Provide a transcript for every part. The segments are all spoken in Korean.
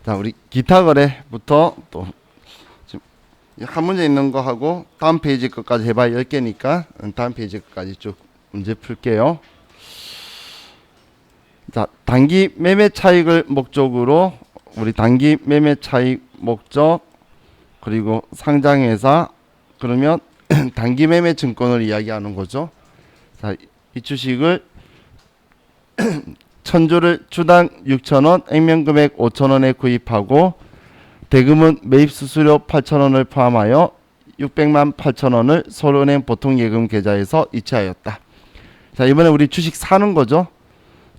자, 우리 기타 거래부터 또 지금 한 문제 있는 거 하고 다음 페이지 것까지 해봐야 10개니까 다음 페이지 것까지 쭉 문제 풀게요. 자, 단기 매매 차익을 목적으로 우리 단기 매매 차익 목적 그리고 상장회사 그러면 단기 매매 증권을 이야기하는 거죠. 자, 이 주식을 천주를 주당 6,000원, 액면금액 5,000원에 구입하고 대금은 매입 수수료 8,000원을 포함하여 600만 8천원을 서울은행 보통예금 계좌에서 이체하였다. 자, 이번에 우리 주식 사는 거죠.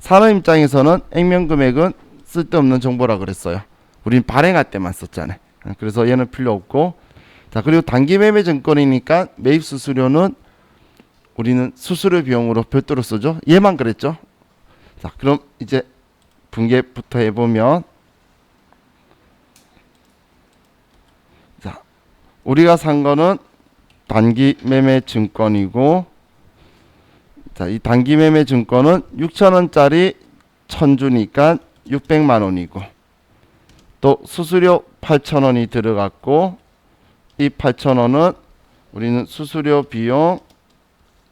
사는 입장에서는 액면금액은 쓸데없는 정보라 그랬어요. 우린 발행할 때만 썼잖아요. 그래서 얘는 필요 없고, 자, 그리고 단기 매매 증권이니까 매입 수수료는 우리는 수수료 비용으로 별도로 쓰죠. 얘만 그랬죠. 자, 그럼 이제 분개부터 해보면, 자, 우리가 산 거는 단기 매매 증권이고, 자, 이 단기 매매 증권은 6,000원짜리 1000주니까 600만원이고, 또 수수료 8,000원이 들어갔고, 이 8,000원은 우리는 수수료 비용,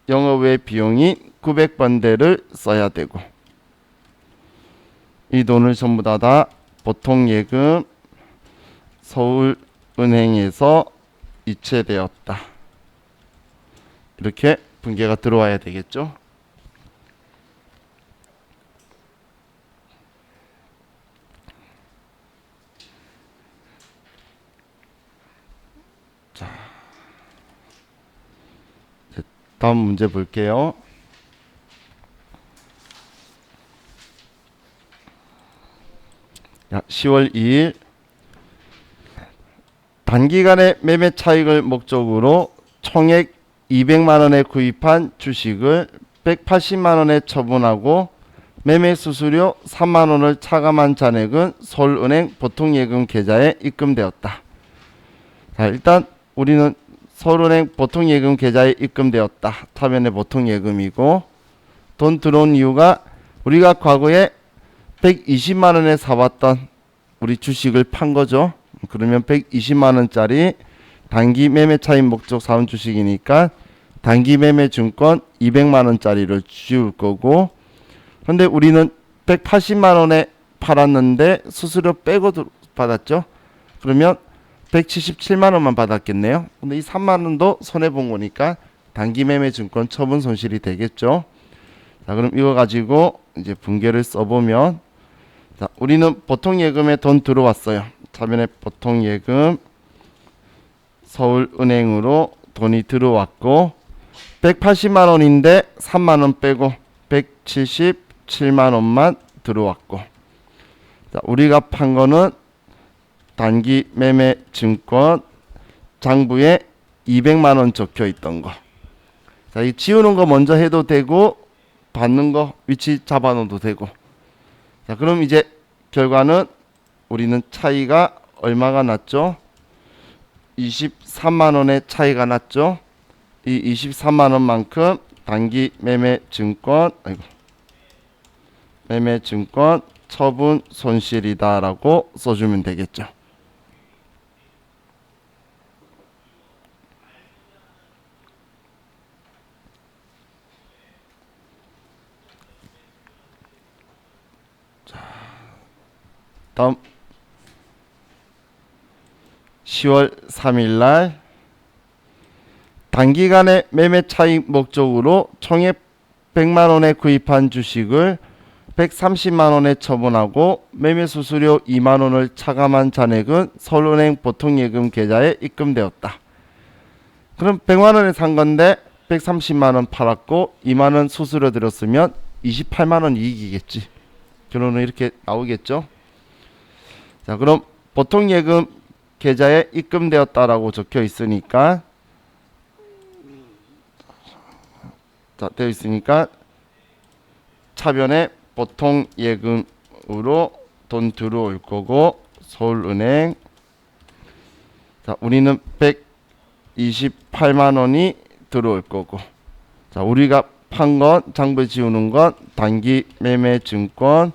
영업외 비용이 900번대를 써야 되고, 이 돈을 전부 다 보통예금 서울은행에서 이체되었다. 이렇게 분개가 들어와야 되겠죠. 자, 다음 문제 볼게요. 자, 10월 2일 단기간의 매매 차익을 목적으로 총액 200만원에 구입한 주식을 180만원에 처분하고 매매 수수료 3만원을 차감한 잔액은 서울은행 보통예금 계좌에 입금되었다. 자, 일단 우리는 서울은행 보통예금 계좌에 입금되었다. 타변의 보통예금이고, 돈 들어온 이유가 우리가 과거에 120만원에 사왔던 우리 주식을 판 거죠. 그러면 120만원짜리 단기 매매 차익 목적 사온 주식이니까 단기 매매 증권 200만원짜리를 지울 거고, 근데 우리는 180만원에 팔았는데 수수료 빼고 받았죠. 그러면 177만원만 받았겠네요. 근데 이 3만원도 손해본 거니까 단기 매매 증권 처분 손실이 되겠죠. 자, 그럼 이거 가지고 이제 분개를 써보면, 자, 우리는 보통예금에 돈 들어왔어요. 차변에 보통예금 서울은행으로 돈이 들어왔고 180만원인데 3만원 빼고 177만원만 들어왔고, 자, 우리가 판 거는 단기 매매 증권 장부에 200만원 적혀 있던 거. 자, 이 지우는 거 먼저 해도 되고 받는 거 위치 잡아 놓어도 되고. 자, 그럼 이제 결과는 우리는 차이가 얼마가 났죠? 23만원의 차이가 났죠. 이 23만원만큼 단기 매매 증권 매매 증권 처분 손실이다 라고 써주면 되겠죠. 자, 다음 10월 3일날 단기간의 매매 차익 목적으로 총액 100만원에 구입한 주식을 130만원에 처분하고 매매 수수료 2만원을 차감한 잔액은 서울은행 보통예금 계좌에 입금되었다. 그럼 100만원에 산 건데 130만원 팔았고 2만원 수수료 들었으면 28만원 이익이겠지. 결론은 이렇게 나오겠죠. 자, 그럼 보통예금 계좌에 입금되었다라고 적혀 있으니까, 자, 되어 있으니까 차변에 보통예금으로 돈 들어올 거고, 서울은행, 자, 우리는 128만원이 들어올 거고, 자, 우리가 판 건 장부에 지우는 건 단기 매매 증권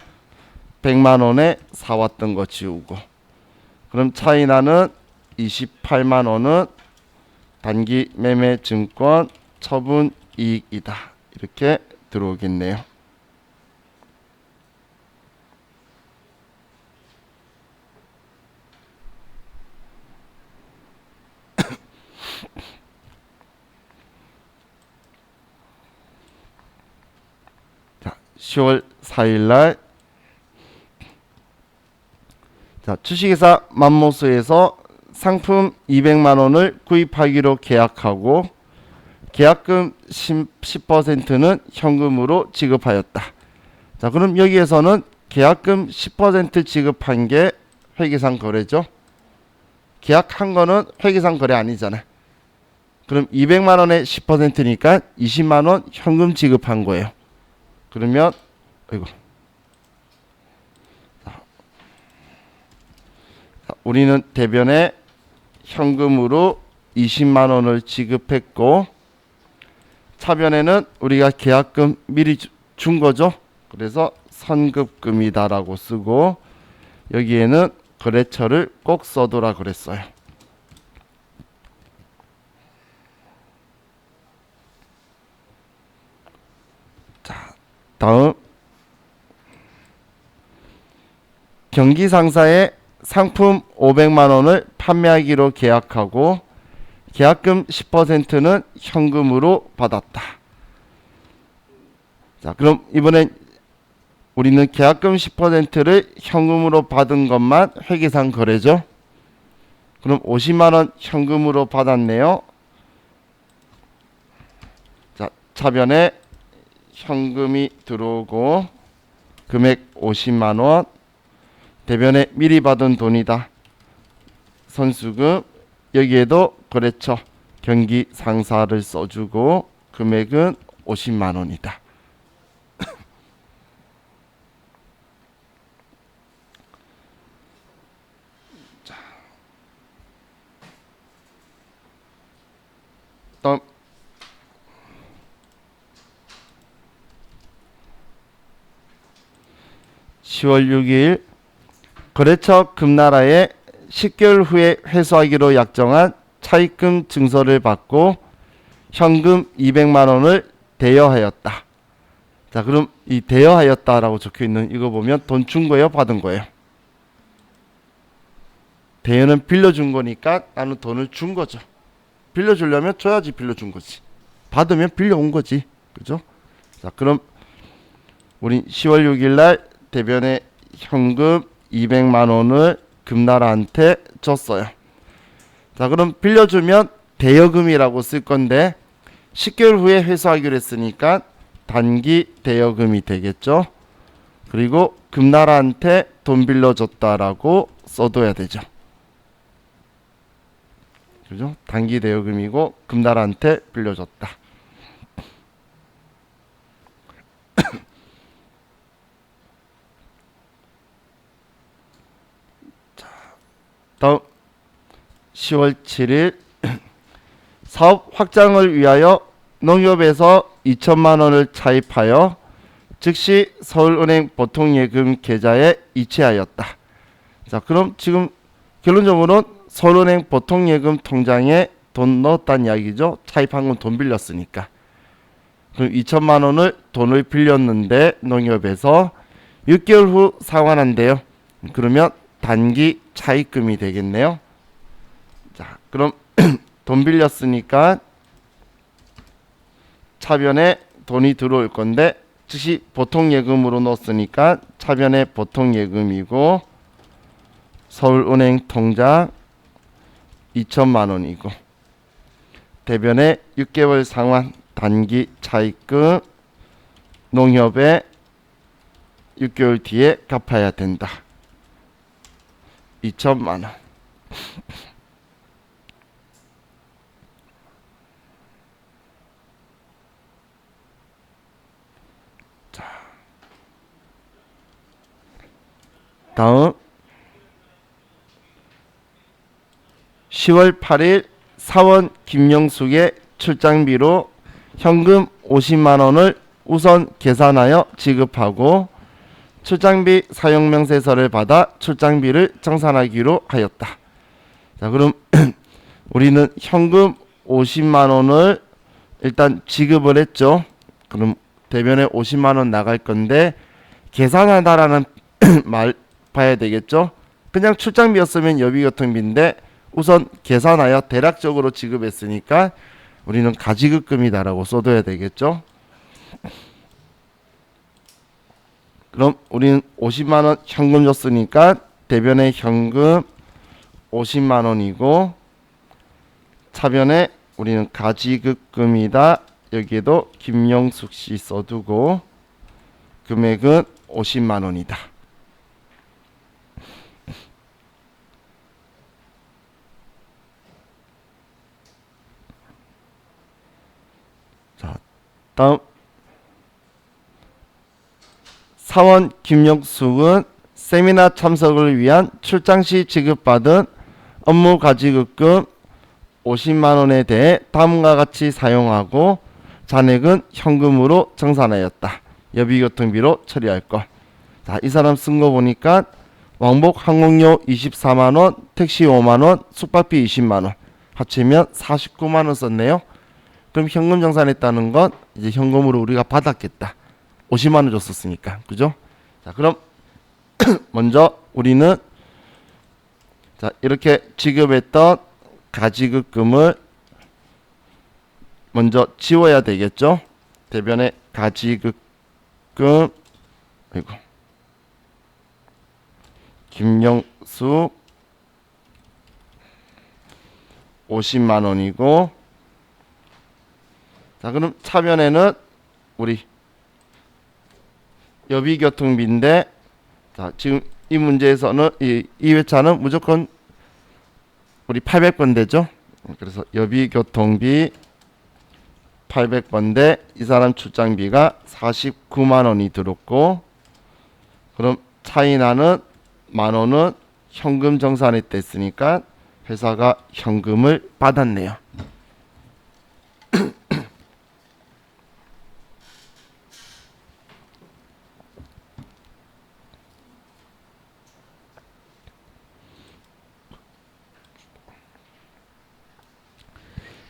100만원에 사왔던 거 지우고, 그럼 차이 나는 28만 원은 단기 매매 증권 처분 이익이다. 이렇게 들어오겠네요. 자, 10월 4일 날 주식회사 맘모스에서 상품 200만 원을 구입하기로 계약하고 계약금 10%는 현금으로 지급하였다. 자, 그럼 여기에서는 계약금 10% 지급한 게 회계상 거래죠. 계약한 거는 회계상 거래 아니잖아. 그럼 200만 원에 10%니까 20만 원 현금 지급한 거예요. 그러면 이거 우리는 대변에 현금으로 20만 원을 지급했고 차변에는 우리가 계약금 미리 준 거죠. 그래서 선급금이다라고 쓰고 여기에는 거래처를 꼭 써두라 그랬어요. 자, 다음 경기상사에 상품 500만 원을 판매하기로 계약하고 계약금 10%는 현금으로 받았다. 자, 그럼 이번엔 우리는 계약금 10%를 현금으로 받은 것만 회계상 거래죠. 그럼 50만 원 현금으로 받았네요. 자, 차변에 현금이 들어오고 금액 50만 원 대변에 미리 받은 돈이다. 선수금 여기에도 거래처 경기 상사를 써주고 금액은 50만 원이다. 자, 다음 10월 6일 거래처 금나라에 10개월 후에 회수하기로 약정한 차입금 증서를 받고 현금 200만 원을 대여하였다. 자, 그럼 이 대여하였다라고 적혀 있는 이거 보면 돈 준 거예요, 받은 거예요? 대여는 빌려준 거니까 나는 돈을 준 거죠. 빌려주려면 줘야지 빌려준 거지. 받으면 빌려온 거지. 그죠? 자, 그럼 우리 10월 6일 날 대변에 현금 200만 원을 금나라한테 줬어요. 자, 그럼 빌려주면 대여금이라고 쓸 건데 10개월 후에 회수하기로 했으니까 단기 대여금이 되겠죠. 그리고 금나라한테 돈 빌려줬다라고 써둬야 되죠. 그죠? 단기 대여금이고 금나라한테 빌려줬다. 다음 10월 7일 사업 확장을 위하여 농협에서 2천만 원을 차입하여 즉시 서울은행 보통예금 계좌에 이체하였다. 자, 그럼 지금 결론적으로는 서울은행 보통예금 통장에 돈 넣었다는 이야기죠. 차입한 건 돈 빌렸으니까. 그럼 2천만 원을 돈을 빌렸는데 농협에서 6개월 후 상환한대요. 그러면 단기 차입금이 되겠네요. 자, 그럼 돈 빌렸으니까 차변에 돈이 들어올 건데 즉시 보통예금으로 넣었으니까 차변에 보통예금이고 서울은행 통장 2천만 원이고 대변에 6개월 상환 단기 차입금 농협에 6개월 뒤에 갚아야 된다. 2천만 원. 자, 다음 10월 8일 사원 김영숙의 출장비로 현금 50만 원을 우선 계산하여 지급하고 출장비 사용명세서를 받아 출장비를 정산하기로 하였다. 자, 그럼 우리는 현금 50만 원을 일단 지급을 했죠. 그럼 대변에 50만 원 나갈 건데 계산하다라는 말 봐야 되겠죠. 그냥 출장비였으면 여비교통비인데 우선 계산하여 대략적으로 지급했으니까 우리는 가지급금이다라고 써둬야 되겠죠. 그럼 우리는 50만 원 현금 줬으니까 대변에 현금 50만 원이고 차변에 우리는 가지급금이다. 여기에도 김영숙 씨 써두고 금액은 50만 원이다. 자, 다음 사원 김영숙은 세미나 참석을 위한 출장 시 지급받은 업무 가지급금 50만 원에 대해 다음과 같이 사용하고 잔액은 현금으로 정산하였다. 여비교통비로 처리할 것. 자, 이 사람 쓴 거 보니까 왕복 항공료 24만 원, 택시 5만 원, 숙박비 20만 원 합치면 49만 원 썼네요. 그럼 현금 정산했다는 건 이제 현금으로 우리가 받았겠다. 50만 원 줬었으니까. 그죠? 자, 그럼 먼저 우리는 자, 이렇게 지급했던 가지급금을 먼저 지워야 되겠죠. 대변에 가지급금 아이고 김영숙 50만 원이고 자, 그럼 차변에는 우리 여비교통비인데 자, 지금 이 문제에서는 이 회차는 무조건 우리 800번 되죠. 그래서 여비교통비 800번대 이 사람 출장비가 49만 원이 들었고 그럼 차이 나는 만 원은 현금 정산했댔으니까 회사가 현금을 받았네요.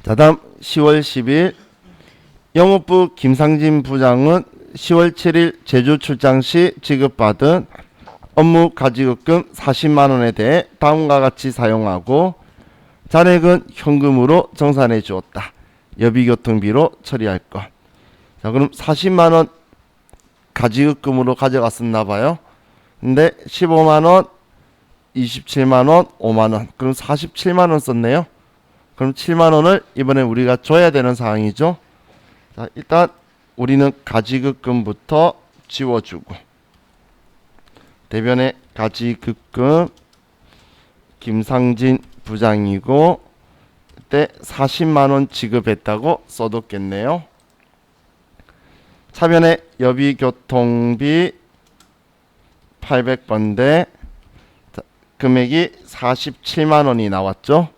자, 다음 10월 10일 영업부 김상진 부장은 10월 7일 제주 출장 시 지급받은 업무 가지급금 40만 원에 대해 다음과 같이 사용하고 잔액은 현금으로 정산해 주었다. 여비교통비로 처리할 것. 자, 그럼 40만 원 가지급금으로 가져갔었나 봐요. 근데 15만 원, 27만 원, 5만 원. 그럼 47만 원 썼네요. 그럼 7만 원을 이번에 우리가 줘야 되는 상황이죠. 자, 일단 우리는 가지급금부터 지워주고 대변에 가지급금 김상진 부장이고 그때 40만 원 지급했다고 써뒀겠네요. 차변에 여비교통비 800번대 금액이 47만 원이 나왔죠.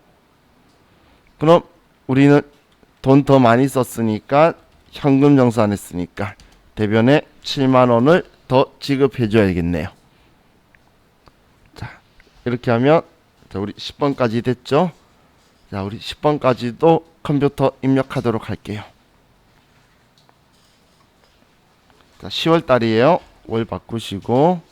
그럼 우리는 돈 더 많이 썼으니까 현금 정산했으니까 대변에 7만 원을 더 지급해 줘야겠네요. 자, 이렇게 하면 자, 우리 10번까지 됐죠. 자, 우리 10번까지도 컴퓨터 입력하도록 할게요. 자, 10월 달이에요. 월 바꾸시고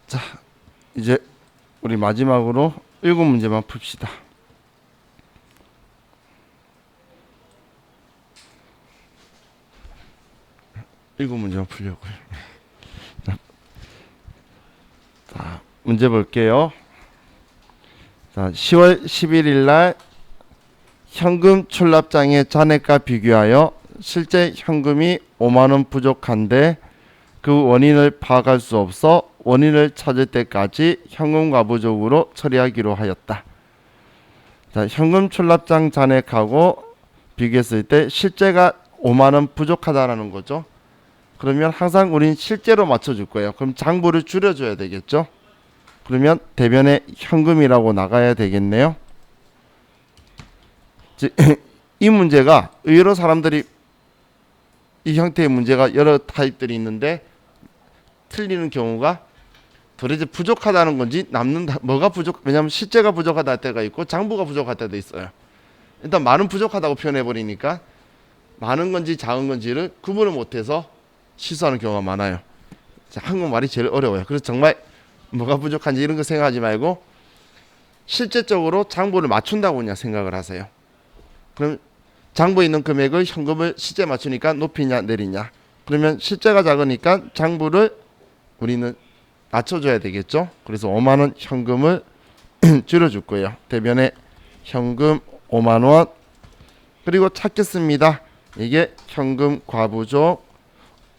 자, 이제 우리 마지막으로 7문제만 풉시다. 일곱 문제만 풀려고요. 자, 문제 볼게요. 자, 10월 11일 날 현금 출납장의 잔액과 비교하여 실제 현금이 5만 원 부족한데 그 원인을 파악할 수 없어 원인을 찾을 때까지 현금 과부족으로 처리하기로 하였다. 자, 현금 출납장 잔액하고 비교했을 때 실제가 5만 원 부족하다라는 거죠. 그러면 항상 우린 실제로 맞춰줄 거예요. 그럼 장부를 줄여줘야 되겠죠. 그러면 대변에 현금이라고 나가야 되겠네요. 이 문제가 의외로 사람들이 이 형태의 문제가 여러 타입들이 있는데 틀리는 경우가 도대체 부족하다는 건지 남는다 뭐가 부족, 왜냐하면 실제가 부족하다 할 때가 있고 장부가 부족할 때도 있어요. 일단 많은 부족하다고 표현해 버리니까 많은 건지 작은 건지를 구분을 못해서 실수하는 경우가 많아요. 한국말이 제일 어려워요. 그래서 정말 뭐가 부족한지 이런 거 생각하지 말고 실제적으로 장부를 맞춘다고 그냥 생각을 하세요. 그럼 장부에 있는 금액을 현금을 실제 맞추니까 높이냐 내리냐. 그러면 실제가 작으니까 장부를 우리는 낮춰줘야 되겠죠. 그래서 5만 원 현금을 줄여줄 거예요. 대변에 현금 5만 원. 그리고 찾겠습니다. 이게 현금 과부족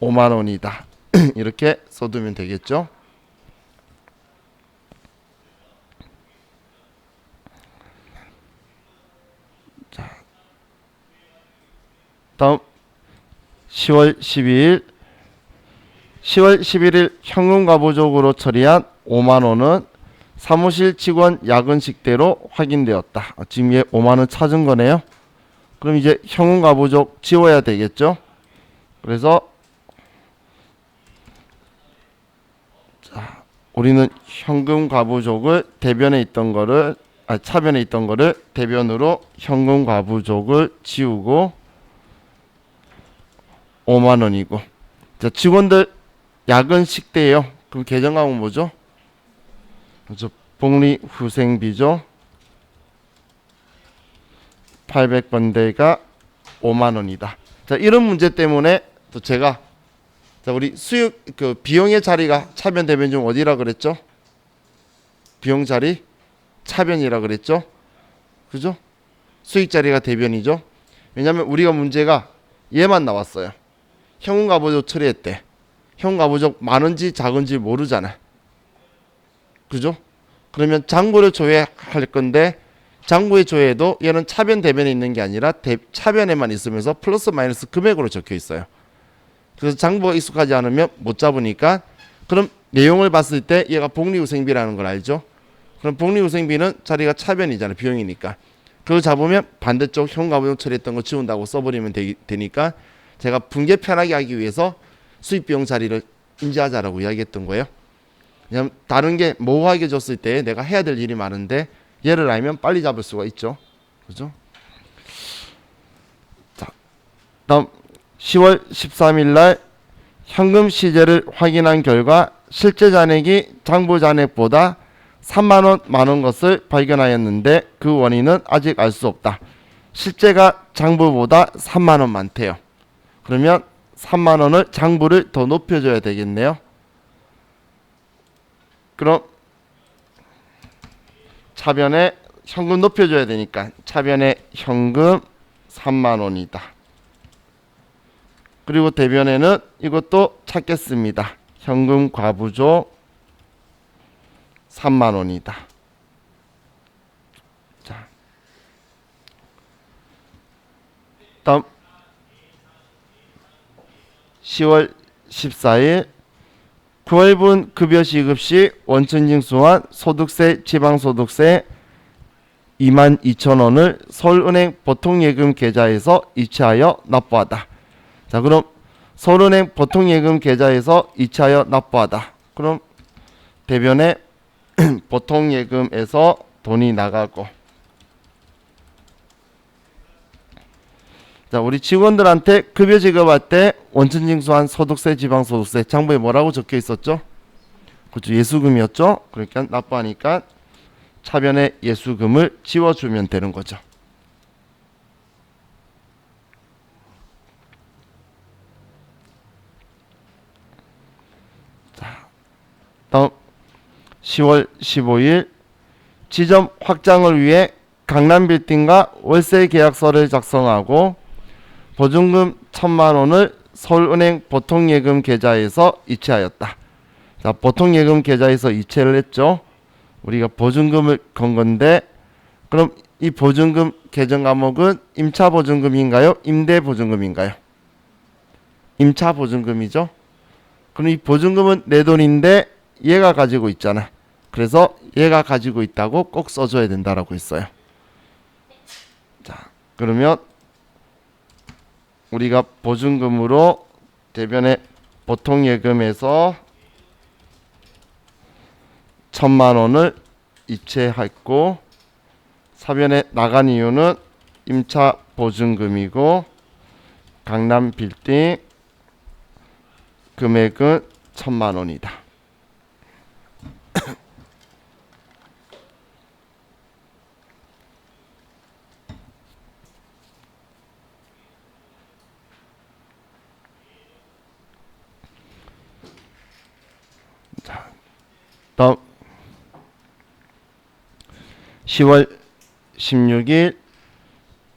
5만 원이다. 이렇게 써두면 되겠죠. 자, 다음 10월 12일 10월 11일 현금 과부족으로 처리한 5만 원은 사무실 직원 야근 식대로 확인되었다. 지금 얘 5만 원 찾은 거네요. 그럼 이제 현금 과부족 지워야 되겠죠. 그래서 자, 우리는 현금 과부족을 대변에 있던 거를 차변에 있던 거를 대변으로 현금 과부족을 지우고 5만 원이고, 자, 직원들 야근 식대예요. 그럼 계정하면 뭐죠? 그렇죠. 복리후생비죠. 800번대가 5만 원이다. 자, 이런 문제 때문에 또 제가 자, 우리 수익 그 비용의 자리가 차변 대변 중 어디라 그랬죠? 비용 자리 차변이라 그랬죠? 그죠? 수익 자리가 대변이죠. 왜냐면 우리가 문제가 얘만 나왔어요. 현금 과부족 처리했대. 현금 과부족 많은지 작은지 모르잖아. 그죠? 그러면 장부를 조회할 건데 장부의 조회도 얘는 차변 대변에 있는 게 아니라 차변에만 있으면서 플러스 마이너스 금액으로 적혀 있어요. 그래서 장부가 익숙하지 않으면 못 잡으니까, 그럼 내용을 봤을 때 얘가 복리후생비라는 걸 알죠? 그럼 복리후생비는 자리가 차변이잖아요. 비용이니까. 그걸 잡으면 반대쪽 현금과부족 처리했던 거 지운다고 써버리면 되니까 제가 분계 편하게 하기 위해서 수익비용 자리를 인지하자라고 이야기했던 거예요. 왜냐면 다른 게 모호하게 줬을 때 내가 해야 될 일이 많은데 얘를 알면 빨리 잡을 수가 있죠. 그죠? 자, 다음 10월 13일 날 현금 시제를 확인한 결과 실제 잔액이 장부 잔액보다 3만 원 많은 것을 발견하였는데 그 원인은 아직 알 수 없다. 실제가 장부보다 3만 원 많대요. 그러면 3만 원을 장부를 더 높여줘야 되겠네요. 그럼 차변에 현금 높여줘야 되니까 차변에 현금 3만 원이다. 그리고 대변에는 이것도 찾겠습니다. 현금 과부족 3만 원이다. 자, 다음 10월 14일 9월분 급여 지급 시 원천징수한 소득세, 지방소득세 22,000원을 서울은행 보통예금 계좌에서 이체하여 납부하다. 자, 그럼 서울은행 보통예금 계좌에서 이체하여 납부하다. 그럼 대변에 보통예금에서 돈이 나가고, 자, 우리 직원들한테 급여 지급할 때 원천징수한 소득세, 지방소득세 장부에 뭐라고 적혀 있었죠? 그렇죠, 예수금이었죠. 그러니까 납부하니까 차변에 예수금을 지워주면 되는 거죠. 자, 다음 10월 15일 지점 확장을 위해 강남빌딩과 월세 계약서를 작성하고 보증금 1,000만원을 서울은행 보통예금 계좌에서 이체하였다. 자, 보통예금 계좌에서 이체를 했죠. 우리가 보증금을 건 건데, 그럼 이 보증금 계정 과목은 임차보증금인가요? 임대보증금인가요? 임차보증금이죠. 그럼 이 보증금은 내 돈인데 얘가 가지고 있잖아. 그래서 얘가 가지고 있다고 꼭 써줘야 된다라고 했어요. 자, 그러면 우리가 보증금으로 대변에 보통예금에서 1,000만원을 이체했고, 사변에 나간 이유는 임차보증금이고 강남빌딩 금액은 1,000만원이다. 다음 10월 16일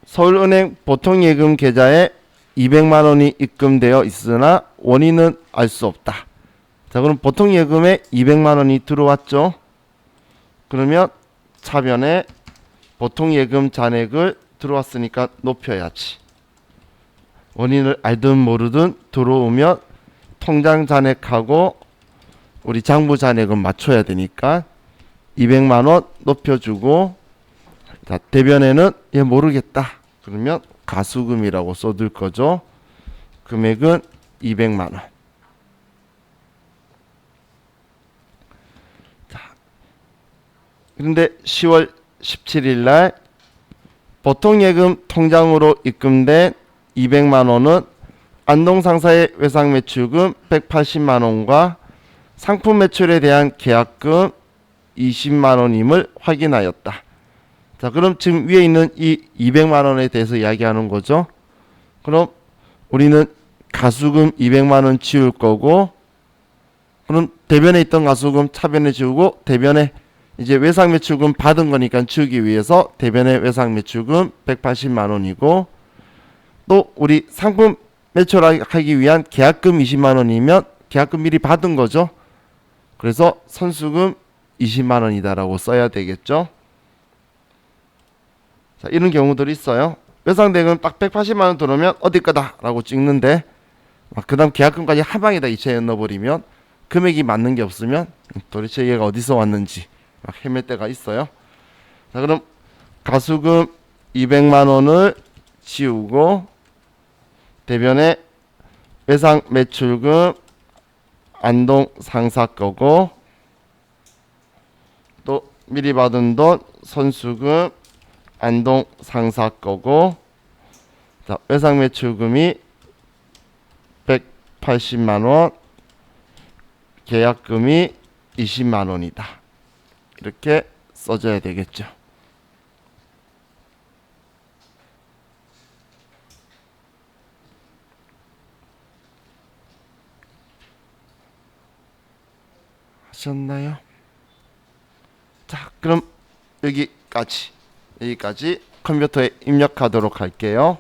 서울은행 보통예금 계좌에 200만원이 입금되어 있으나 원인은 알 수 없다. 자, 그럼 보통예금에 200만원이 들어왔죠. 그러면 차변에 보통예금 잔액을 들어왔으니까 높여야지. 원인을 알든 모르든 들어오면 통장 잔액하고 우리 장부 잔액은 맞춰야 되니까 200만원 높여주고, 자, 대변에는 얘 모르겠다. 그러면 가수금이라고 써둘 거죠. 금액은 200만원. 자, 그런데 10월 17일 날 보통예금 통장으로 입금된 200만원은 안동상사의 외상매출금 180만원과 상품 매출에 대한 계약금 20만원임을 확인하였다. 자, 그럼 지금 위에 있는 이 200만원에 대해서 이야기하는 거죠. 그럼 우리는 가수금 200만원 지울 거고, 그럼 대변에 있던 가수금 차변에 지우고, 대변에 이제 외상매출금 받은 거니까 지우기 위해서 대변에 외상매출금 180만원이고, 또 우리 상품 매출하기 위한 계약금 20만원이면 계약금 미리 받은 거죠. 그래서 선수금 20만원이다라고 써야 되겠죠. 자, 이런 경우들이 있어요. 외상대금 딱 180만원 들어오면 어디 거다 라고 찍는데, 그 다음 계약금까지 한 방에다 이체해 넣어버리면 금액이 맞는 게 없으면 도대체 얘가 어디서 왔는지 막 헤맬 때가 있어요. 자, 그럼 가수금 200만원을 지우고 대변에 외상매출금 안동 상사 거고, 또 미리 받은 돈 선수금 안동 상사 거고, 자, 외상매출금이 180만원, 계약금이 20만원이다. 이렇게 써줘야 되겠죠. 하셨나요? 자, 그럼 여기까지 컴퓨터에 입력하도록 할게요.